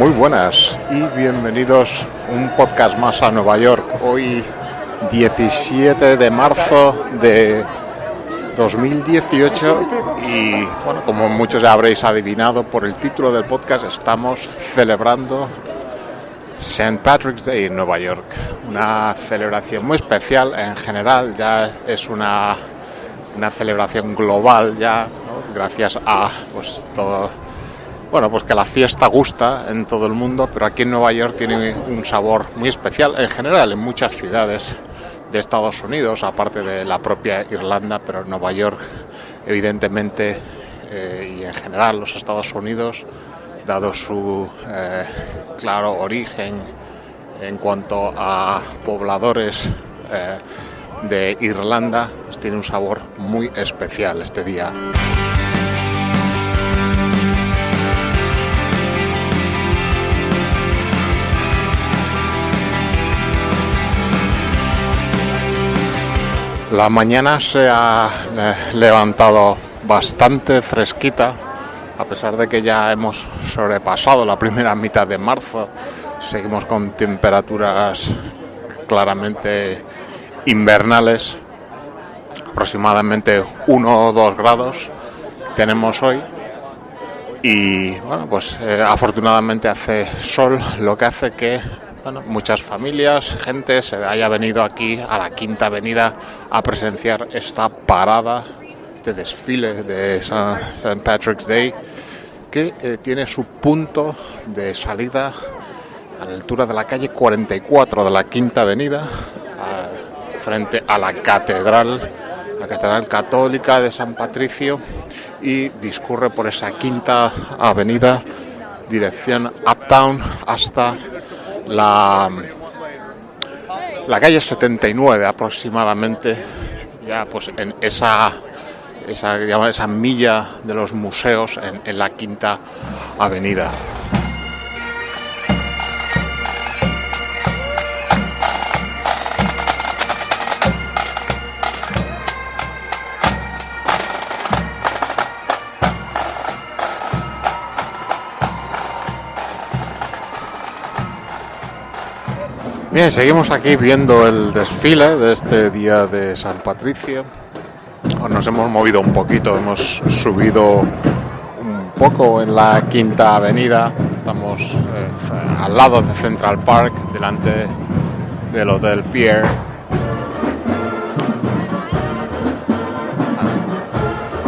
Muy buenas y bienvenidos a un podcast más a Nueva York. Hoy 17 de marzo de 2018 y bueno, como muchos ya habréis adivinado por el título del podcast, estamos celebrando St. Patrick's Day en Nueva York. Una celebración muy especial en general, ya es una celebración global ya, ¿no? Gracias a pues todo. Bueno, pues que la fiesta gusta en todo el mundo, pero aquí en Nueva York tiene un sabor muy especial en general en muchas ciudades de Estados Unidos, aparte de la propia Irlanda, pero Nueva York evidentemente y en general los Estados Unidos, dado su claro origen en cuanto a pobladores de Irlanda, pues tiene un sabor muy especial este día. La mañana se ha levantado bastante fresquita, a pesar de que ya hemos sobrepasado la primera mitad de marzo. Seguimos con temperaturas claramente invernales, aproximadamente 1 o 2 grados tenemos hoy. Y bueno, pues afortunadamente hace sol, lo que hace que muchas familias, gente se haya venido aquí a la Quinta Avenida a presenciar esta parada, este desfile de St. Patrick's Day, que tiene su punto de salida a la altura de la calle 44 de la Quinta Avenida, frente a la Catedral Católica de San Patricio, y discurre por esa Quinta Avenida, dirección Uptown, hasta la calle 79 aproximadamente, ya pues en esa milla de los museos en la Quinta Avenida. Bien, seguimos aquí viendo el desfile de este día de San Patricio. Nos hemos movido un poquito, hemos subido un poco en la Quinta Avenida. Estamos al lado de Central Park, delante del Hotel Pierre.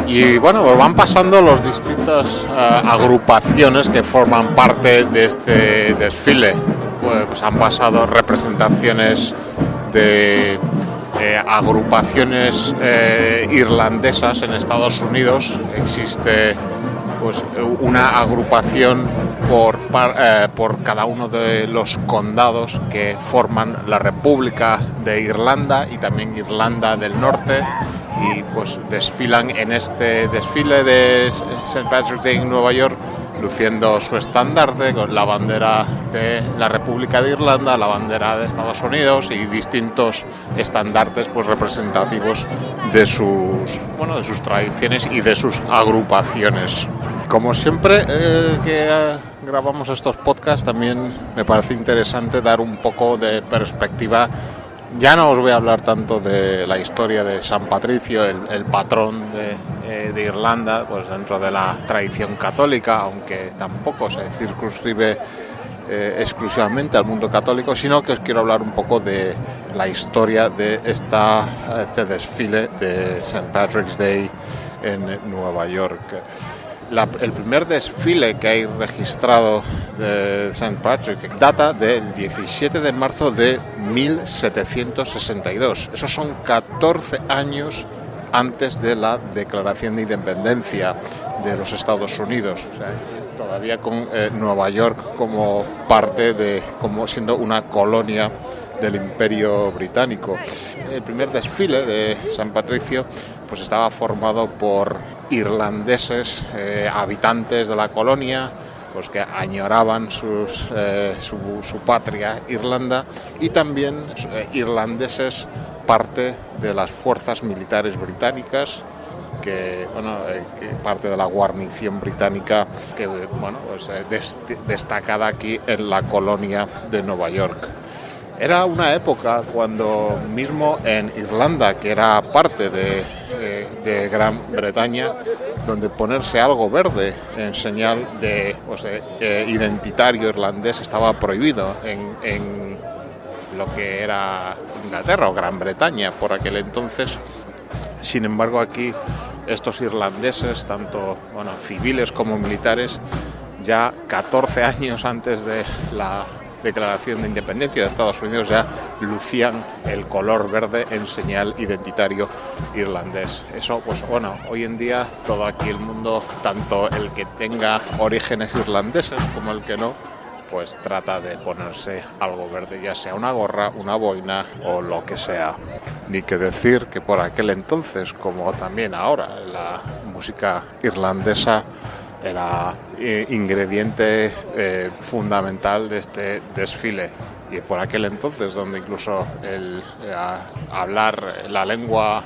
Y bueno, pues van pasando las distintas agrupaciones que forman parte de este desfile. Pues han pasado representaciones de agrupaciones irlandesas en Estados Unidos. Existe pues una agrupación por cada uno de los condados que forman la República de Irlanda y también Irlanda del Norte, y pues desfilan en este desfile de St. Patrick's Day en Nueva York, luciendo su estandarte con la bandera de la República de Irlanda, la bandera de Estados Unidos y distintos estandartes pues representativos de sus tradiciones y de sus agrupaciones. Como siempre que grabamos estos podcasts, también me parece interesante dar un poco de perspectiva. Ya no os voy a hablar tanto de la historia de San Patricio, el patrón de Irlanda, pues dentro de la tradición católica, aunque tampoco se circunscribe exclusivamente al mundo católico, sino que os quiero hablar un poco de la historia de este desfile de St. Patrick's Day en Nueva York. El primer desfile que hay registrado de St. Patrick data del 17 de marzo de 1762. Esos son 14 años antes de la Declaración de Independencia de los Estados Unidos. O sea, todavía con Nueva York como como siendo una colonia del Imperio Británico. El primer desfile de San Patricio pues estaba formado por irlandeses, habitantes de la colonia, pues que añoraban su patria Irlanda, y también irlandeses parte de las fuerzas militares británicas que parte de la guarnición británica que destacada aquí en la colonia de Nueva York. Era una época cuando mismo en Irlanda, que era parte de Gran Bretaña, donde ponerse algo verde en señal de identitario irlandés estaba prohibido en lo que era Inglaterra o Gran Bretaña por aquel entonces. Sin embargo, aquí estos irlandeses, tanto civiles como militares, ya 14 años antes de la declaración de independencia de Estados Unidos, ya lucían el color verde en señal identitario irlandés. Eso, hoy en día todo aquí el mundo, tanto el que tenga orígenes irlandeses como el que no, pues trata de ponerse algo verde, ya sea una gorra, una boina o lo que sea. Ni que decir que por aquel entonces, como también ahora, la música irlandesa era ingrediente fundamental de este desfile. Y por aquel entonces, donde incluso hablar la lengua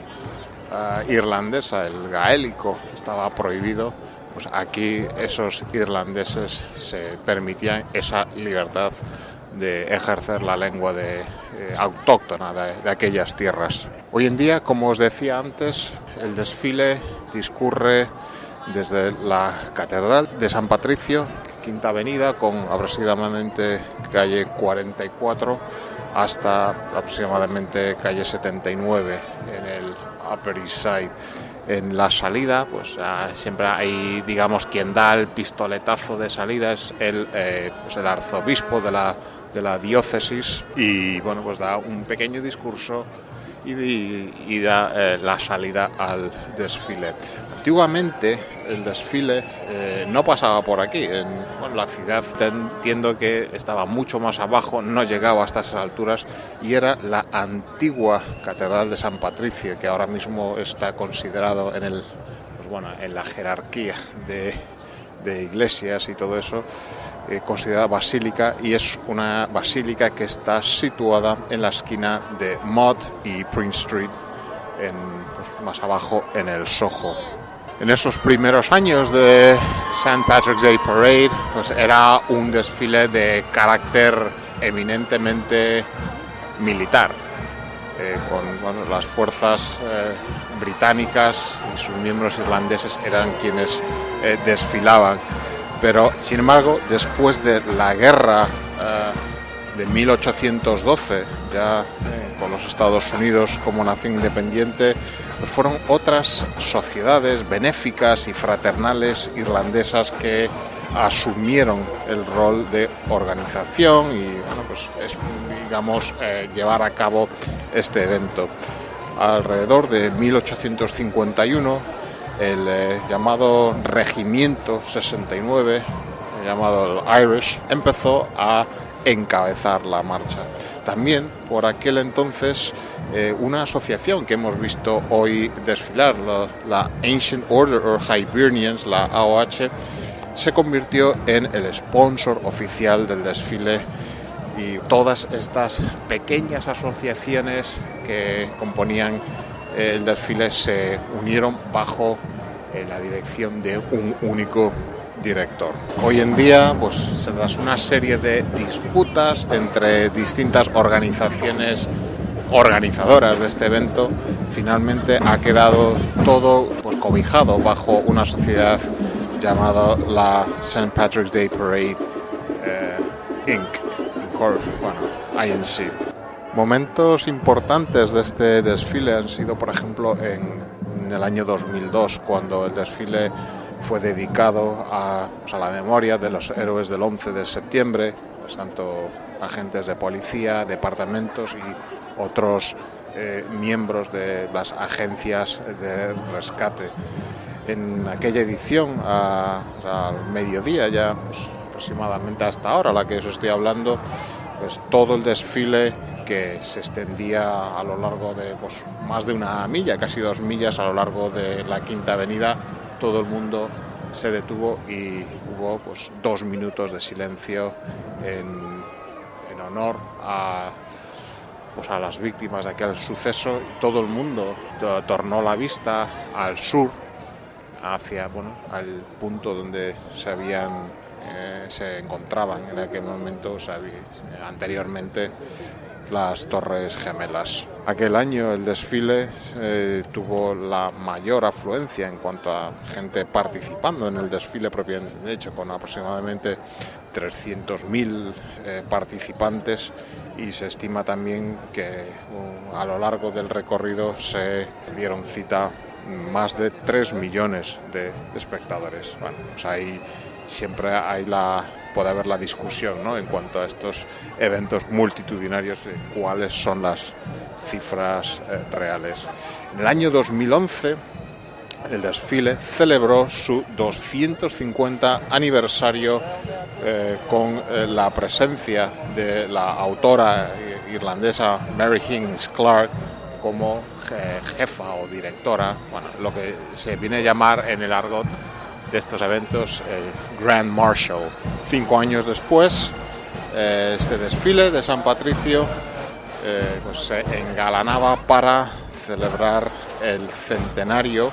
irlandesa, el gaélico, estaba prohibido, pues aquí esos irlandeses se permitían esa libertad de ejercer la lengua autóctona de aquellas tierras. Hoy en día, como os decía antes, el desfile discurre desde la Catedral de San Patricio, Quinta Avenida, con aproximadamente calle 44, hasta aproximadamente calle 79 en el Upper East Side. En la salida, pues siempre hay, quien da el pistoletazo de salida es el arzobispo de la diócesis y, da un pequeño discurso y da la salida al desfile. Antiguamente el desfile no pasaba por aquí, la ciudad entiendo que estaba mucho más abajo, no llegaba hasta esas alturas y era la antigua Catedral de San Patricio, que ahora mismo está considerado en la jerarquía de iglesias y todo eso, considerada basílica, y es una basílica que está situada en la esquina de Mott y Prince Street, más abajo en el Soho. En esos primeros años de St. Patrick's Day Parade, pues era un desfile de carácter eminentemente militar, con las fuerzas británicas y sus miembros irlandeses eran quienes desfilaban. Pero, sin embargo, después de la guerra de 1812, ya con los Estados Unidos como nación independiente, pues fueron otras sociedades benéficas y fraternales irlandesas que asumieron el rol de organización y llevar a cabo este evento. Alrededor de 1851, el llamado Regimiento 69, llamado el Irish, empezó a encabezar la marcha. También por aquel entonces una asociación que hemos visto hoy desfilar, la Ancient Order of Hibernians, la AOH, se convirtió en el sponsor oficial del desfile, y todas estas pequeñas asociaciones que componían el desfile se unieron bajo la dirección de un único director. Hoy en día, tras una serie de disputas entre distintas organizaciones organizadoras de este evento, finalmente ha quedado todo cobijado bajo una sociedad llamada la St. Patrick's Day Parade Inc. INC. Momentos importantes de este desfile han sido, por ejemplo, en el año 2002, cuando el desfile fue dedicado a la memoria de los héroes del 11 de septiembre, tanto agentes de policía, departamentos y otros miembros de las agencias de rescate. En aquella edición, al mediodía, ya aproximadamente hasta ahora, la que os estoy hablando, todo el desfile, que se extendía a lo largo de más de una milla, casi 2 millas a lo largo de la Quinta Avenida, todo el mundo se detuvo y hubo 2 minutos de silencio en honor a las víctimas de aquel suceso. Todo el mundo tornó la vista al sur, hacia al punto donde se encontraban en aquel momento, anteriormente, las Torres Gemelas. Aquel año el desfile tuvo la mayor afluencia en cuanto a gente participando en el desfile propiamente hecho, con aproximadamente 300.000 participantes, y se estima también que a lo largo del recorrido se dieron cita más de 3 millones de espectadores. Bueno, pues ahí siempre puede haber la discusión, ¿no?, en cuanto a estos eventos multitudinarios, de cuáles son las cifras reales. En el año 2011, el desfile celebró su 250 aniversario con la presencia de la autora irlandesa Mary Higgins Clark como jefa o directora, lo que se viene a llamar en el argot de estos eventos el Grand Marshal. 5 años después, este desfile de San Patricio se engalanaba para celebrar el centenario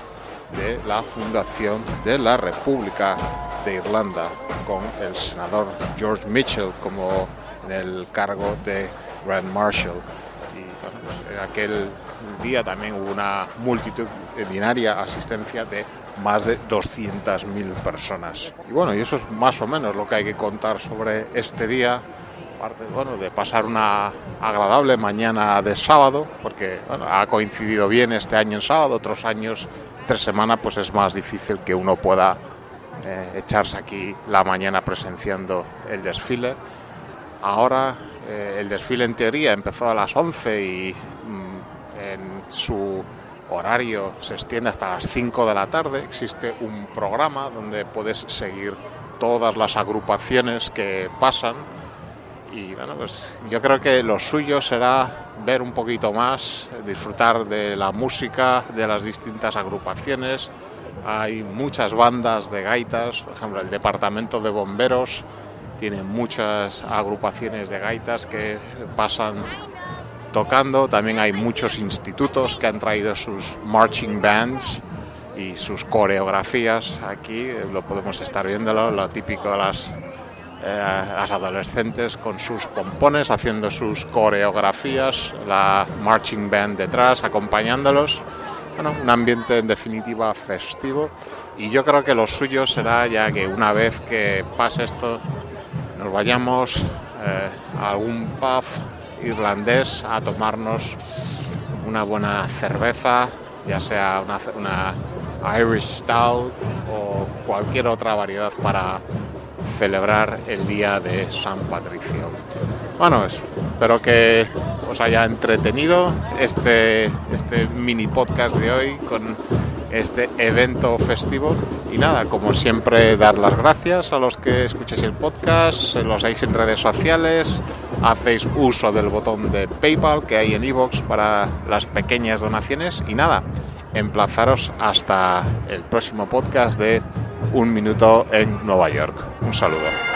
de la fundación de la República de Irlanda, con el senador George Mitchell como en el cargo de Grand Marshal. Y en aquel día también hubo una multitudinaria asistencia de más de 200.000 personas. Y eso es más o menos lo que hay que contar sobre este día, aparte de pasar una agradable mañana de sábado, porque ha coincidido bien este año en sábado. Otros años, 3 semanas, pues es más difícil que uno pueda echarse aquí la mañana presenciando el desfile. Ahora el desfile en teoría empezó a las 11 y en su horario se extiende hasta las 5 de la tarde. Existe un programa donde puedes seguir todas las agrupaciones que pasan, y yo creo que lo suyo será ver un poquito más, disfrutar de la música de las distintas agrupaciones. Hay muchas bandas de gaitas, por ejemplo el departamento de bomberos tiene muchas agrupaciones de gaitas que pasan tocando. También hay muchos institutos que han traído sus marching bands y sus coreografías. Aquí lo podemos estar viéndolo, lo típico de las adolescentes con sus pompones haciendo sus coreografías, la marching band detrás acompañándolos. Un ambiente en definitiva festivo, y yo creo que lo suyo será, ya que una vez que pase esto, nos vayamos a algún pub irlandés a tomarnos una buena cerveza, ya sea una Irish Stout o cualquier otra variedad para celebrar el día de San Patricio. Espero que os haya entretenido este mini podcast de hoy con este evento festivo. Y nada, como siempre, dar las gracias a los que escuchéis el podcast, lo hacéis en redes sociales, hacéis uso del botón de PayPal que hay en iVoox para las pequeñas donaciones. Y nada, emplazaros hasta el próximo podcast de Un Minuto en Nueva York. Un saludo.